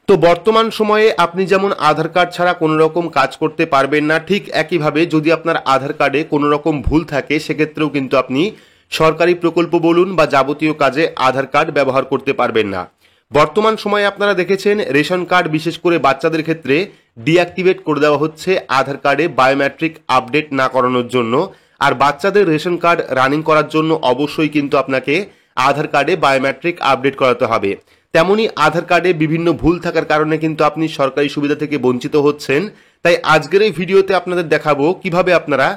তো বর্তমান সময়ে আপনি যেমন আধার কার্ড ছাড়া কোনো রকম কাজ করতে পারবেন না, ঠিক একইভাবে যদি আপনার আধার কার্ডে কোনো রকম ভুল থাকে সেক্ষেত্রেও কিন্তু আপনি সরকারি প্রকল্প বলুন বা যাবতীয় কাজে আধার কার্ড ব্যবহার করতে পারবেন না। বর্তমান সময়ে আপনারা দেখেছেন রেশন কার্ড বিশেষ করে বাচ্চাদের ক্ষেত্রে ডিঅ্যাক্টিভেট করে দেওয়া হচ্ছে আধার কার্ডে বায়োমেট্রিক আপডেট না করানোর জন্য। আর বাচ্চাদের রেশন কার্ড রানিং করার জন্য অবশ্যই কিন্তু আপনাকে আধার কার্ডে বায়োমেট্রিক আপডেট করাতে হবে। তেমনি আধার কার্ডে বিভিন্ন ভুল থাকার কারণে কিন্তু আপনি সরকারি সুবিধা থেকে বঞ্চিত হচ্ছেন। তাই আজকের এই ভিডিওতে আপনাদের দেখাবো কিভাবে আপনারা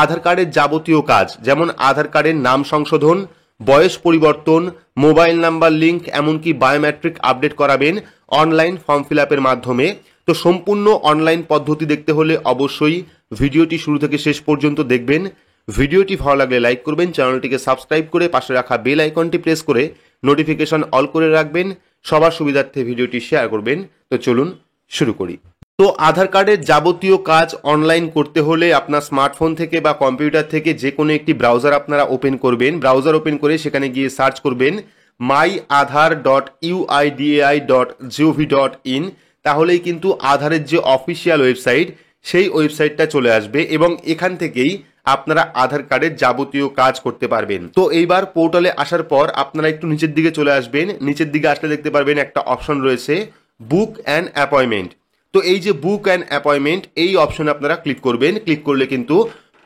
আধার কার্ডের যাবতীয় কাজ, যেমন আধার কার্ডের নাম সংশোধন, বয়স পরিবর্তন, মোবাইল নাম্বার লিঙ্ক, এমনকি বায়োমেট্রিক আপডেট করাবেন অনলাইন ফর্ম ফিল আপের মাধ্যমে। তো সম্পূর্ণ অনলাইন পদ্ধতি দেখতে হলে অবশ্যই ভিডিওটি শুরু থেকে শেষ পর্যন্ত দেখবেন। ভিডিওটি ভালো লাগলে লাইক করবেন, চ্যানেলটিকে সাবস্ক্রাইব করে পাশে রাখা বেল আইকনটি প্রেস করে নোটিফিকেশন অল করে রাখবেন, সবার সুবিধার্থে ভিডিওটি শেয়ার করবেন। তো চলুন শুরু করি। তো আধার কার্ডের যাবতীয় কাজ অনলাইন করতে হলে আপনার স্মার্টফোন থেকে বা কম্পিউটার থেকে যে কোনো একটি ব্রাউজার আপনারা ওপেন করবেন। ব্রাউজার ওপেন করে সেখানে গিয়ে সার্চ করবেন myAadhar.uidi.gov.in, তাহলেই কিন্তু আধারের যে অফিসিয়াল ওয়েবসাইট সেই ওয়েবসাইটটা চলে আসবে এবং এখান থেকেই আপনারা আধার কার্ডের যাবতীয় কাজ করতে পারবেন। তো এইবার পোর্টালে আসার পর আপনারা একটু নিচের দিকে চলে আসবেন। নিচের দিকে আসলে দেখতে পারবেন একটা অপশন রয়েছে বুক অ্যান্ড অ্যাপয়েন্টমেন্ট। তো এই যে বুক অ্যান্ড অ্যাপয়েন্টমেন্ট এই অপশনে আপনারা ক্লিক করবেন। ক্লিক করলে কিন্তু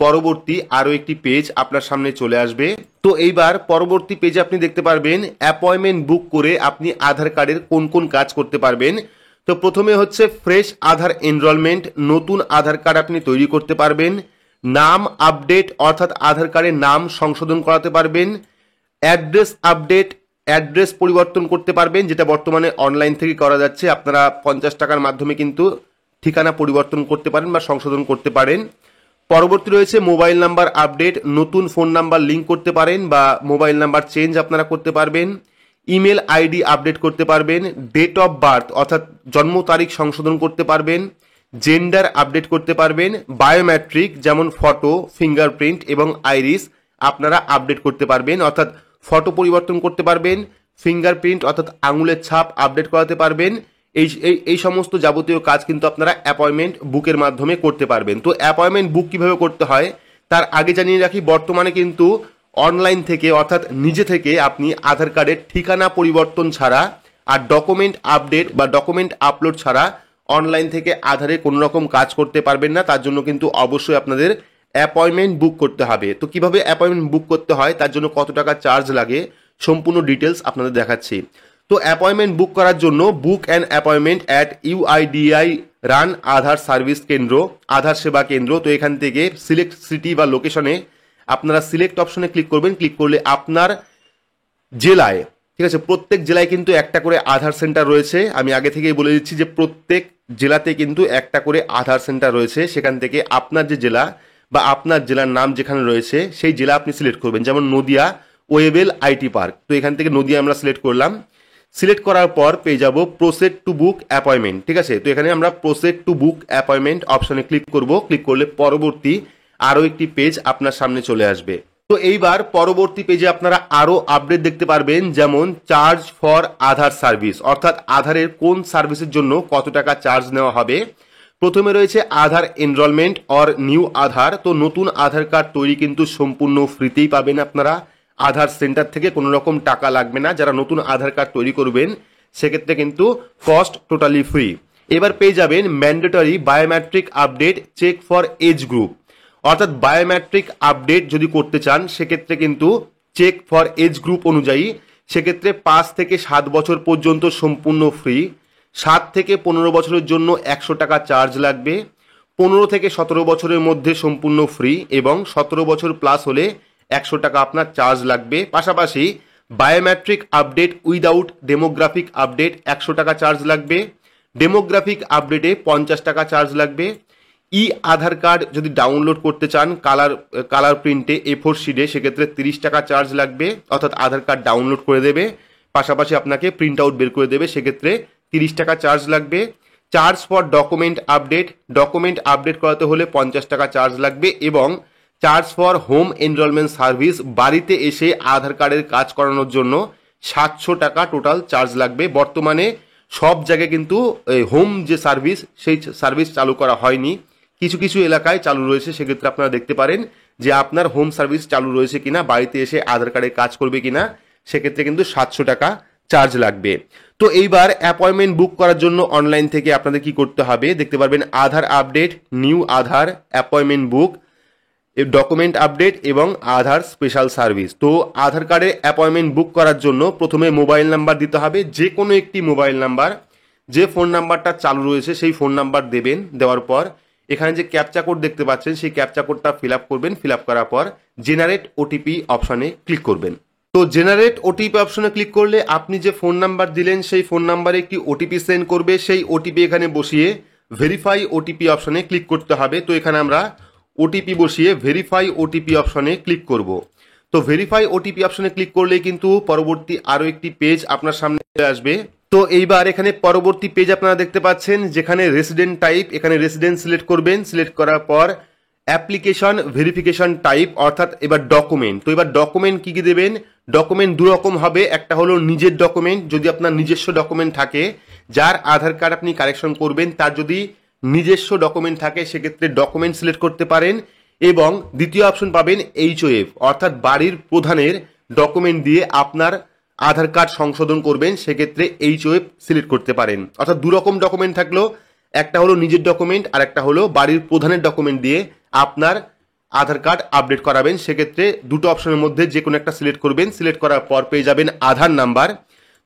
পরবর্তী আরও একটি পেজ আপনার সামনে চলে আসবে। তো এইবার পরবর্তী পেজে আপনি দেখতে পারবেন অ্যাপয়েন্টমেন্ট বুক করে আপনি আধার কার্ডের কোন কোন কাজ করতে পারবেন। তো প্রথমে হচ্ছে ফ্রেশ আধার এনরোলমেন্ট, নতুন আধার কার্ড আপনি তৈরি করতে পারবেন। নাম আপডেট অর্থাৎ আধার কার্ডের নাম সংশোধন করাতে পারবেন। অ্যাড্রেস আপডেট, অ্যাড্রেস পরিবর্তন করতে পারবেন, যেটা বর্তমানে অনলাইন থেকে করা যাচ্ছে। আপনারা 50 টাকার মাধ্যমে কিন্তু ঠিকানা পরিবর্তন করতে পারেন বা সংশোধন করতে পারেন। পরবর্তী রয়েছে মোবাইল নাম্বার আপডেট, নতুন ফোন নাম্বার লিঙ্ক করতে পারেন বা মোবাইল নাম্বার চেঞ্জ আপনারা করতে পারবেন। ইমেল আইডি আপডেট করতে পারবেন। ডেট অফ বার্থ অর্থাৎ জন্ম তারিখ সংশোধন করতে পারবেন। জেন্ডার আপডেট করতে পারবেন। বায়োমেট্রিক যেমন ফটো, ফিঙ্গারপ্রিন্ট এবং আইরিস আপনারা আপডেট করতে পারবেন, অর্থাৎ ফটো পরিবর্তন করতে পারবেন। ফিঙ্গারপ্রিন্ট অর্থাৎ আঙুলের ছাপ আপডেট করাতে পারবেন। এই সমস্ত যাবতীয় কাজ কিন্তু আপনারা অ্যাপয়েন্টমেন্ট বুকের মাধ্যমে করতে পারবেন। তো অ্যাপয়েন্টমেন্ট বুক কিভাবে করতে হয় তার আগে জানিয়ে রাখি, বর্তমানে কিন্তু অনলাইন থেকে অর্থাৎ নিজে থেকে আপনি আধার কার্ডের ঠিকানা পরিবর্তন ছাড়া আর ডকুমেন্ট আপডেট বা ডকুমেন্ট আপলোড ছাড়া অনলাইন থেকে আধারে কোনো রকম কাজ করতে পারবেন না। তার জন্য কিন্তু অবশ্যই আপনাদের অ্যাপয়েন্টমেন্ট বুক করতে হবে। তো কিভাবে অ্যাপয়েন্টমেন্ট বুক করতে হয়, তার জন্য কত টাকা চার্জ লাগে, সম্পূর্ণ ডিটেলস আপনাদের দেখাচ্ছি। তো অ্যাপয়েন্টমেন্ট বুক করার জন্য book and appointment at UIDAI run Aadhaar service কেন্দ্র, আধার সেবা কেন্দ্র। তো এখান থেকে সিলেক্ট সিটি বা লোকেশনে আপনারা সিলেক্ট অপশনে ক্লিক করবেন। ক্লিক করলে আপনার জেলায়, ঠিক আছে, প্রত্যেক জেলায় কিন্তু একটা করে আধার সেন্টার রয়েছে। আমি আগে থেকেই বলে দিচ্ছি যে প্রত্যেক জেলাতে কিন্তু একটা করে আধার সেন্টার রয়েছে। সেখান থেকে আপনার যে জেলা বা আপনার জেলার নাম যেখানে রয়েছে সেই জেলা আপনি সিলেক্ট করবেন। যেমন নদিয়া ওয়েবেল আইটি পার্ক, তো এখান থেকে নদিয়া আমরা সিলেক্ট করলাম। সিলেক্ট করার পর পেয়ে যাব প্রসিড টু বুক অ্যাপয়েন্টমেন্ট, ঠিক আছে। তো এখানে আমরা প্রসিড টু বুক অ্যাপয়েন্টমেন্ট অপশনে ক্লিক করব। ক্লিক করলে পরবর্তী আরও একটি পেজ আপনার সামনে চলে আসবে। তো এইবার পরবর্তী পেজে আপনারা আরও আপডেট দেখতে পারবেন, যেমন চার্জ ফর আধার সার্ভিস, অর্থাৎ আধারের কোন সার্ভিসের জন্য কত টাকা চার্জ নেওয়া হবে। প্রথমে রয়েছে আধার এনরোলমেন্ট অর নিউ আধার। তো নতুন আধার কার্ড তৈরি কিন্তু সম্পূর্ণ ফ্রিতেই পাবেন আপনারা, আধার সেন্টার থেকে কোনো রকম টাকা লাগবে না। যারা নতুন আধার কার্ড তৈরি করবেন সেক্ষেত্রে কিন্তু কস্ট টোটালি ফ্রি। এবার পেয়ে যাবেন mandatory biometric update check for age group, অর্থাৎ বায়োমেট্রিক আপডেট যদি করতে চান সেক্ষেত্রে কিন্তু চেক ফর এজ গ্রুপ অনুযায়ী সেক্ষেত্রে 5 থেকে 7 বছর পর্যন্ত সম্পূর্ণ ফ্রি। 7 থেকে 15 বছরের জন্য 100 টাকা চার্জ লাগবে। 15 থেকে 17 বছরের মধ্যে সম্পূর্ণ ফ্রি এবং 17 বছর প্লাস হলে 100 টাকা আপনার চার্জ লাগবে। পাশাপাশি biometric update without demographic update 100 টাকা চার্জ লাগবে। ডেমোগ্রাফিক আপডেটে 50 টাকা চার্জ লাগবে। ই আধার কার্ড যদি ডাউনলোড করতে চান কালার প্রিন্টে A4 শিটে সেক্ষেত্রে 30 টাকা চার্জ লাগবে, অর্থাৎ আধার কার্ড ডাউনলোড করে দেবে, পাশাপাশি আপনাকে প্রিন্ট আউট বের করে দেবে, সেক্ষেত্রে 30 টাকা চার্জ লাগবে। চার্জ ফর ডকুমেন্ট আপডেট করাতে হলে 50 টাকা চার্জ লাগবে এবং charge for home enrolment service, বাড়িতে এসে আধার কার্ডের কাজ করানোর জন্য 700 টাকা টোটাল চার্জ লাগবে। বর্তমানে সব জায়গায় কিন্তু হোম যে সার্ভিস সেই সার্ভিস চালু করা হয়নি, কিছু কিছু এলাকায় চালু রয়েছে। সেক্ষেত্রে আপনারা দেখতে পারেন যে আপনার হোম সার্ভিস চালু রয়েছে কিনা, বাড়িতে এসে আধার কার্ডে কাজ করবে কিনা। সেক্ষেত্রে কিন্তু 700 টাকা চার্জ লাগবে। তো এইবার অ্যাপয়েন্টমেন্ট বুক করার জন্য অনলাইন থেকে আপনাদের কি করতে হবে দেখতে পারবেন, আধার আপডেট, নিউ আধার, অ্যাপয়েন্টমেন্ট বুক, ডকুমেন্ট আপডেট এবং আধার স্পেশাল সার্ভিস। তো আধার কার্ডের অ্যাপয়েন্টমেন্ট বুক করার জন্য প্রথমে মোবাইল নাম্বার দিতে হবে, যে কোনো একটি মোবাইল নাম্বার, যে ফোন নাম্বারটা চালু রয়েছে সেই ফোন নাম্বার দেবেন। দেওয়ার পর এখানে যে ক্যাপচা কোড দেখতে পাচ্ছেন সেই ক্যাপচা কোডটা ফিল আপ করবেন। ফিল আপ করার পর জেনারেট ওটিপি অপশনে ক্লিক করবেন। তো জেনারেট ওটিপি অপশনে ক্লিক করলে আপনি যে ফোন নাম্বার দিলেন সেই ফোন নাম্বারে একটি ওটিপি সেন্ড করবে। সেই ওটিপি এখানে বসিয়ে ভেরিফাই ওটিপি অপশনে ক্লিক করতে হবে। তো এখানে আমরা ওটিপি বসিয়ে ভেরিফাই ওটিপি অপশনে ক্লিক করব। তো ভেরিফাই ওটিপি অপশনে ক্লিক করলে কিন্তু পরবর্তী আরও একটি পেজ আপনার সামনে চলে আসবে। তো এইবার এখানে পরবর্তী পেজ আপনারা দেখতে পাচ্ছেন, যেখানে রেসিডেন্ট টাইপ, এখানে রেসিডেন্ট সিলেক্ট করবেন। সিলেক্ট করার পর অ্যাপ্লিকেশন ভেরিফিকেশন টাইপ অর্থাৎ এবার ডকুমেন্ট। তো এবার ডকুমেন্ট কি কি দেবেন, ডকুমেন্ট দু রকম হবে, একটা হলো নিজের ডকুমেন্ট, যদি আপনার নিজস্ব ডকুমেন্ট থাকে, যার আধার কার্ড আপনি কারেকশন করবেন তার যদি নিজস্ব ডকুমেন্ট থাকে সেক্ষেত্রে ডকুমেন্ট সিলেক্ট করতে পারেন। এবং দ্বিতীয় অপশন পাবেন HOF অর্থাৎ বাড়ির প্রধানের ডকুমেন্ট দিয়ে আপনার আধার কার্ড সংশোধন করবেন, সেক্ষেত্রে HOF সিলেক্ট করতে পারেন। অর্থাৎ দু রকম ডকুমেন্ট থাকলো, একটা হলো নিজের ডকুমেন্ট আর একটা হলো বাড়ির প্রধানের ডকুমেন্ট দিয়ে আপনার আধার কার্ড আপডেট করাবেন। সেক্ষেত্রে দুটো অপশনের মধ্যে যে কোনো একটা সিলেক্ট করবেন। সিলেক্ট করার পর পেয়ে যাবেন আধার নাম্বার।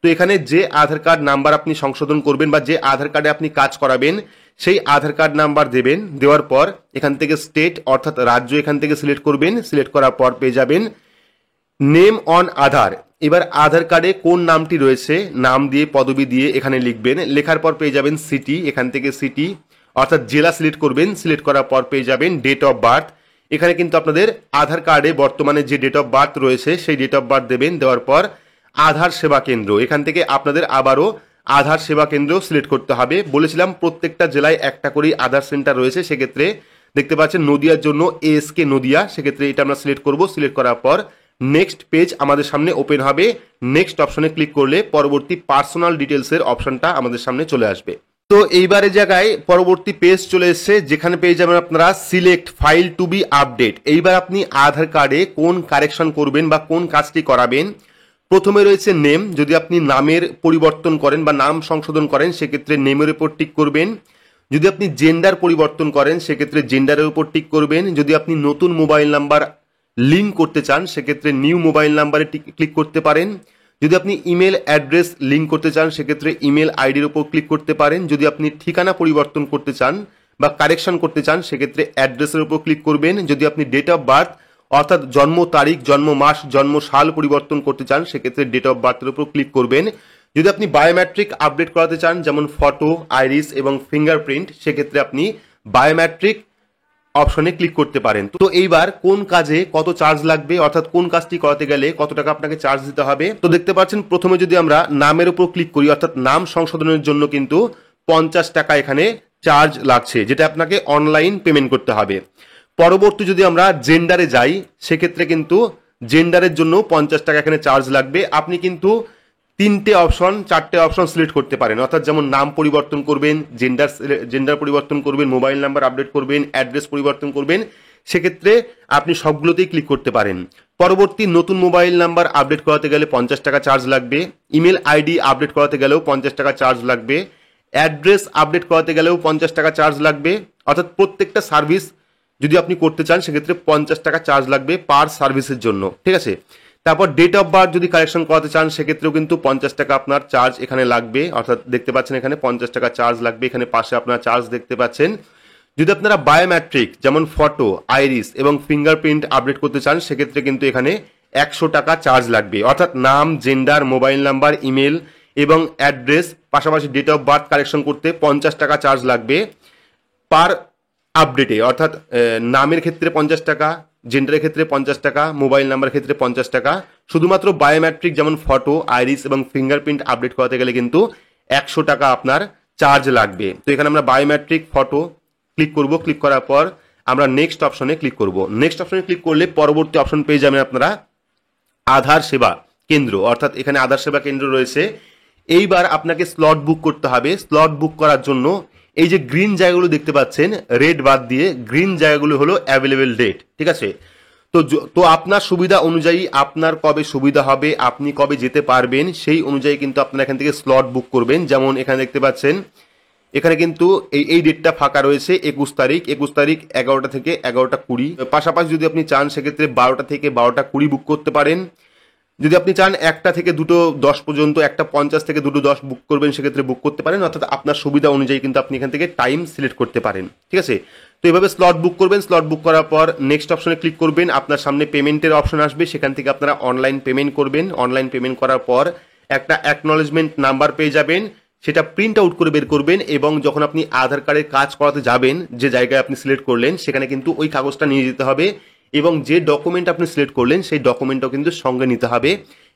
তো এখানে যে আধার কার্ড নাম্বার আপনি সংশোধন করবেন বা যে আধার কার্ডে আপনি কাজ করাবেন সেই আধার কার্ড নাম্বার দেবেন। দেওয়ার পর এখান থেকে স্টেট অর্থাৎ রাজ্য এখান থেকে সিলেক্ট করবেন। সিলেক্ট করার পর পেয়ে যাবেন নেম অন আধার। এবার আধার কার্ডে কোন নামটি রয়েছে নাম দিয়ে পদবি দিয়ে এখানে লিখবেন। লেখার পর পেয়ে যাবেন সিটি, এখান থেকে সিটি অর্থাৎ জেলা সিলেক্ট করবেন। সিলেক্ট করার পর পেয়ে যাবেন ডেট অফ বার্থ। এখানে কিন্তু আপনাদের আধার কার্ডে বর্তমানে যে ডেট অফ বার্থ রয়েছে সেই ডেট অফ বার্থ দেবেন। দেওয়ার পর আধার সেবা কেন্দ্র, এখান থেকে আপনাদের আবারও আধার সেবা কেন্দ্র সিলেক্ট করতে হবে। বলেছিলাম প্রত্যেকটা জেলায় একটা করেই আধার সেন্টার রয়েছে, সেক্ষেত্রে দেখতে পাচ্ছেন নদিয়ার জন্য ASK নদিয়া, সেক্ষেত্রে এটা আমরা সিলেক্ট করব। সিলেক্ট করার পর নেক্সট পেজ আমাদের সামনে ওপেন হবে। নেক্সট অপশনে ক্লিক করলে পরবর্তী পার্সোনাল ডিটেলসের অপশনটা আমাদের সামনে চলে আসবে। তো এইবারে জায়গায় পরবর্তী পেজ চলে এসেছে, যেখানে পেয়ে যাবেন আপনারা select file to be update. এইবার আপনি আধার কার্ডে কোন কারেকশন করবেন বা কোন কাজটি করাবেন। প্রথমে রয়েছে নেম, যদি আপনি নামের পরিবর্তন করেন বা নাম সংশোধন করেন সেক্ষেত্রে নেমের উপর টিক করবেন। যদি আপনি জেন্ডার পরিবর্তন করেন সেক্ষেত্রে জেন্ডারের উপর টিক করবেন। যদি আপনি নতুন মোবাইল নাম্বার লিঙ্ক করতে চান সেক্ষেত্রে নিউ মোবাইল নাম্বারে ক্লিক করতে পারেন। যদি আপনি ইমেল অ্যাড্রেস লিঙ্ক করতে চান সেক্ষেত্রে ইমেল আইডির উপর ক্লিক করতে পারেন। যদি আপনি ঠিকানা পরিবর্তন করতে চান বা কারেকশন করতে চান সেক্ষেত্রে অ্যাড্রেসের উপর ক্লিক করবেন। যদি আপনি ডেট অফ বার্থ অর্থাৎ জন্ম তারিখ, জন্ম মাস, জন্ম সাল পরিবর্তন করতে চান সেক্ষেত্রে ডেট অফ বার্থের উপর ক্লিক করবেন। যদি আপনি বায়োমেট্রিক আপডেট করাতে চান যেমন ফটো, আইরিস এবং ফিঙ্গারপ্রিন্ট সেক্ষেত্রে আপনি বায়োমেট্রিক অপশনে ক্লিক করতে পারেন। তো এইবার কোন কাজে কত চার্জ লাগবে অর্থাৎ কোন কাজটি করাতে গেলে কত টাকা আপনাকে চার্জ দিতে হবে। তো দেখতে পাচ্ছেন প্রথমে যদি আমরা নামের উপর ক্লিক করি অর্থাৎ নাম সংশোধনের জন্য কিন্তু 50 টাকা এখানে চার্জ লাগছে, যেটা আপনাকে অনলাইন পেমেন্ট করতে হবে। পরবর্তী যদি আমরা জেন্ডারে যাই সেক্ষেত্রে কিন্তু জেন্ডারের জন্য 50 টাকা এখানে চার্জ লাগবে। আপনি কিন্তু 4টে অপশন সিলেক্ট করতে পারেন, অর্থাৎ যেমন নাম পরিবর্তন করবেন, জেন্ডার পরিবর্তন করবেন, মোবাইল নাম্বার আপডেট করবেন, অ্যাড্রেস পরিবর্তন করবেন, সেক্ষেত্রে আপনি সবগুলোতেই ক্লিক করতে পারেন। পরবর্তী নতুন মোবাইল নাম্বার আপডেট করাতে গেলে 50 টাকা চার্জ লাগবে। ইমেল আইডি আপডেট করাতে গেলেও 50 টাকা চার্জ লাগবে। অ্যাড্রেস আপডেট করাতে গেলেও 50 টাকা চার্জ লাগবে। অর্থাৎ প্রত্যেকটা সার্ভিস যদি আপনি করতে চান সেক্ষেত্রে 50 টাকা চার্জ লাগবে পার সার্ভিসের জন্য, ঠিক আছে। তারপর ডেট অফ বার্থ যদি কারেকশন করাতে চান সেক্ষেত্রেও কিন্তু 50 টাকা আপনার চার্জ এখানে লাগবে, অর্থাৎ দেখতে পাচ্ছেন এখানে 50 টাকা চার্জ লাগবে। এখানে পাশে আপনার চার্জ দেখতে পাচ্ছেন। যদি আপনারা বায়োমেট্রিক যেমন ফটো, আইরিস এবং ফিঙ্গারপ্রিন্ট আপডেট করতে চান সেক্ষেত্রে কিন্তু এখানে 100 টাকা চার্জ লাগবে। অর্থাৎ নাম, জেন্ডার, মোবাইল নাম্বার, ইমেল এবং অ্যাড্রেস পাশাপাশি ডেট অফ বার্থ কারেকশন করতে 50 টাকা চার্জ লাগবে পার আপডেটে। অর্থাৎ নামের ক্ষেত্রে 50 টাকা, জেন্ডারের ক্ষেত্রে 50 টাকা, মোবাইল নাম্বারের ক্ষেত্রে 50 টাকা। শুধুমাত্র বায়োমেট্রিক যেমন ফটো, আইরিস এবং ফিঙ্গারপ্রিন্ট আপডেট করাতে গেলে কিন্তু 100 টাকা আপনার চার্জ লাগবে। তো এখানে আমরা বায়োমেট্রিক ফটো ক্লিক করব। ক্লিক করার পর আমরা নেক্সট অপশনে ক্লিক করব। নেক্সট অপশনে ক্লিক করলে পরবর্তী অপশন পেয়ে যাবেন আপনারা আধার সেবা কেন্দ্র, অর্থাৎ এখানে আধার সেবা কেন্দ্র রয়েছে। এইবার আপনাকে স্লট বুক করতে হবে। স্লট বুক করার জন্য এই যে গ্রিন জায়গাগুলো দেখতে পাচ্ছেন, রেড বাদ দিয়ে গ্রিন জায়গাগুলো হলো অ্যাভেলেবেল ডেট, ঠিক আছে। তো আপনার সুবিধা অনুযায়ী, আপনার কবে সুবিধা হবে, আপনি কবে যেতে পারবেন, সেই অনুযায়ী কিন্তু আপনারা এখান থেকে স্লট বুক করবেন। যেমন এখানে দেখতে পাচ্ছেন, এখানে কিন্তু এই ডেটটা ফাঁকা রয়েছে 21 তারিখ 11টা থেকে 11টা 20। পাশাপাশি যদি আপনি চান সেক্ষেত্রে 12টা থেকে 12টা 20 বুক করতে পারেন। যদি আপনি চান 1টা থেকে 2:10 পর্যন্ত, 1:50 থেকে 2:10 বুক করবেন, সেক্ষেত্রে বুক করতে পারেন। অর্থাৎ আপনার সুবিধা অনুযায়ী কিন্তু আপনি এখান থেকে টাইম সিলেক্ট করতে পারেন, ঠিক আছে। তো এইভাবে স্লট বুক করবেন। স্লট বুক করার পর নেক্সট অপশনে ক্লিক করবেন। আপনার সামনে পেমেন্টের অপশন আসবে, সেখান থেকে আপনারা অনলাইন পেমেন্ট করবেন। অনলাইন পেমেন্ট করার পর একটা অ্যাকনলেজমেন্ট নাম্বার পেয়ে যাবেন, সেটা প্রিন্ট আউট করে বের করবেন এবং যখন আপনি আধার কার্ডের কাজ করাতে যাবেন, যে জায়গায় আপনি সিলেক্ট করলেন, সেখানে কিন্তু ওই কাগজটা নিয়ে যেতে হবে এবং যে ডকুমেন্ট আপনি সিলেক্ট করলেন সেই ডকুমেন্টটাও কিন্তু সঙ্গে নিতে হবে।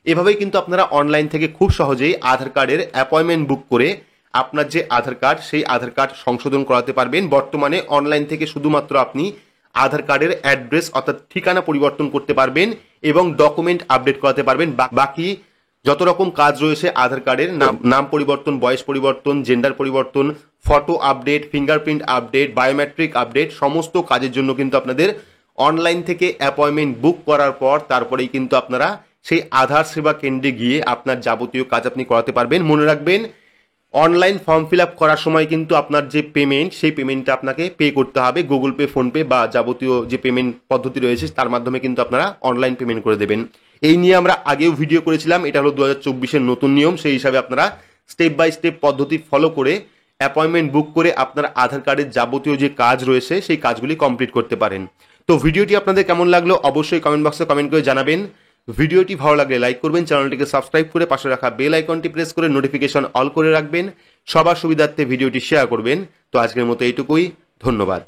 এভাবেই কিন্তু আপনারা অনলাইন থেকে খুব সহজেই আধার কার্ডের অ্যাপয়েন্টমেন্ট বুক করে আপনার যে আধার কার্ড, সেই আধার কার্ড সংশোধন করাতে পারবেন। বর্তমানে অনলাইন থেকে শুধুমাত্র আপনি আধার কার্ডের অ্যাড্রেস অর্থাৎ ঠিকানা পরিবর্তন করতে পারবেন এবং ডকুমেন্ট আপডেট করাতে পারবেন। বাকি যত রকম কাজ রয়েছে আধার কার্ডের, নাম পরিবর্তন, বয়স পরিবর্তন, জেন্ডার পরিবর্তন, photo update, fingerprint update, biometric update, সমস্ত কাজের জন্য কিন্তু আপনাদের অনলাইন থেকে অ্যাপয়েন্টমেন্ট বুক করার পর তারপরেই কিন্তু আপনারা সেই আধার সেবা কেন্দ্রে গিয়ে আপনার যাবতীয় কাজ আপনি করাতে পারবেন। মনে রাখবেন, অনলাইন ফর্ম ফিল আপ করার সময় কিন্তু আপনার যে পেমেন্ট, সেই পেমেন্টটা আপনাকে পে করতে হবে। গুগল পে, ফোনপে বা যাবতীয় যে পেমেন্ট পদ্ধতি রয়েছে তার মাধ্যমে কিন্তু আপনারা অনলাইন পেমেন্ট করে দেবেন। এই নিয়ে আমরা আগেও ভিডিও করেছিলাম, এটা হলো 2024-এর নতুন নিয়ম। সেই হিসাবে আপনারা স্টেপ বাই স্টেপ পদ্ধতি ফলো করে অ্যাপয়েন্টমেন্ট বুক করে আপনার আধার কার্ডের যাবতীয় যে কাজ রয়েছে সেই কাজগুলি কমপ্লিট করতে পারেন। তো ভিডিওটি আপনাদের কেমন লাগলো অবশ্যই কমেন্ট বক্সে কমেন্ট করে জানাবেন। ভিডিওটি ভালো লাগলে লাইক করবেন, চ্যানেলটিকে সাবস্ক্রাইব করে পাশে রাখা বেল আইকনটি প্রেস করে নোটিফিকেশন অল করে রাখবেন। সবার সুবিধার্থে ভিডিওটি শেয়ার করবেন। তো আজকের মতো এইটুকুই, ধন্যবাদ।